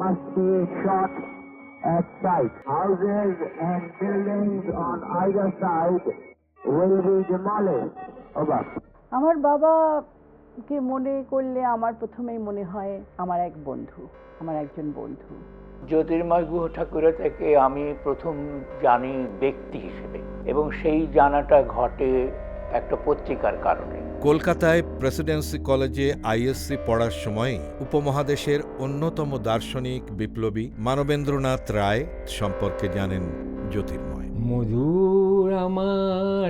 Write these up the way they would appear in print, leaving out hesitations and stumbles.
must be shot at sight. Houses and buildings on either side will be demolished. Over. আমার বাবাকে মনে করলে আমার প্রথমেই মনে হয় আমার একজন বন্ধু। জ্যোতির্ময় গুহ ঠাকুরতাকে আমি প্রথম জানি ব্যক্তি হিসেবে, এবং সেই জানাটা ঘটে একটা পত্রিকার কারণে। কলকাতায় প্রেসিডেন্সি কলেজে আইএসসি পড়ার সময় উপমহাদেশের অন্যতম দার্শনিক বিপ্লবী মানবেন্দ্রনাথ রায় সম্পর্কে জানেন জ্যোতির্ময়। মধুর আমার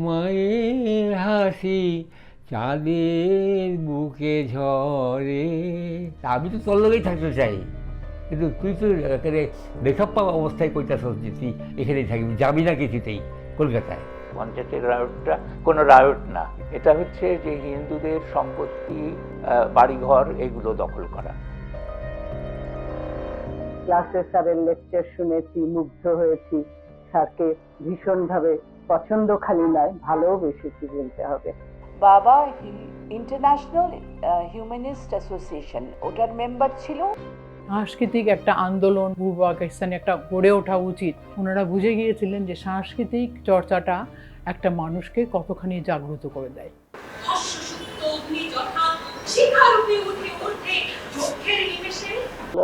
মায়ের হাসি চাঁদের বুকে ঝরে। আমি তো তোর লগেই থাকতে চাই, কিন্তু তুই তো এখানে বেখপ্পা অবস্থায় কইতাছস যে তুই এখানেই থাকবি, যাবি না কিছুতেই কলকাতায়। পঞ্চায়েতের রায়টটা কোনো রায়ট না, এটা হচ্ছে যে হিন্দুদের সম্পত্তি, বাড়িঘর এগুলো দখল করা। ক্লাসে স্যারের লেকচার শুনেছি, মুগ্ধ হয়েছি, স্যারকে ভীষণভাবে পছন্দ খালি নয়, ভালোবেসেছি বলতে হবে। বাবা ইন্টারন্যাশনাল হিউম্যানিস্ট অ্যাসোসিয়েশন ওটার মেম্বার ছিল। সাংস্কৃতিক একটা আন্দোলন পূর্ব পাকিস্তানে একটা গড়ে ওঠা উচিত। ওনারা বুঝে গিয়েছিলেন যে সাংস্কৃতিক চর্চাটা একটা মানুষকে কতখানি জাগ্রত করে দেয়।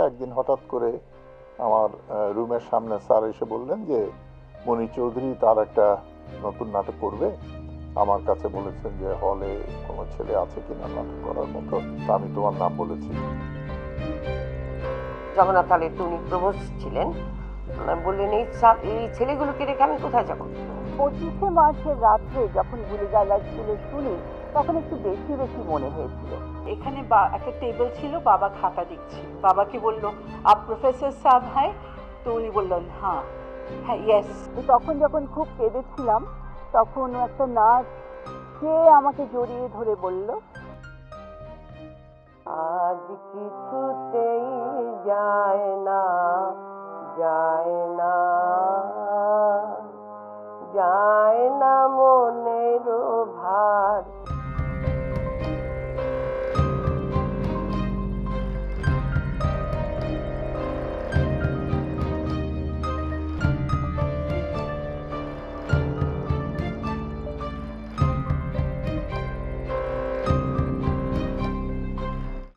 একদিন হঠাৎ করে আমার রুমের সামনে স্যার এসে বললেন যে মনি চৌধুরী তার একটা নতুন নাটক করবে, আমার কাছে বলেছেন যে হলে কোনো ছেলে আছে কিনা নাটক করার মতো, তা আমি তোমার নাম বলেছি। জগন্নাথ হলে উনি প্রভোস্ট ছিলেন, বললেন এই ছেলেগুলোকে রেখে আমি কোথায় যাবো। 25শে মার্চের রাত্রে যখন গুলিগালাগুলো শুনি তখন একটু বেশি বেশি মনে হয়েছিল। এখানে একটা টেবিল ছিল, বাবা খাতা দিচ্ছি, বাবাকে বললো আপ প্রফেসর সাহেব হ্যাঁ, তো উনি বললেন হ্যাঁ হ্যাঁ ইয়েস। তখন যখন খুব কেঁদেছিলাম তখন একটা নার্স সে আমাকে জড়িয়ে ধরে বলল, আজ কিছুতেই যায় না, যায় না, যায় না মনের ভার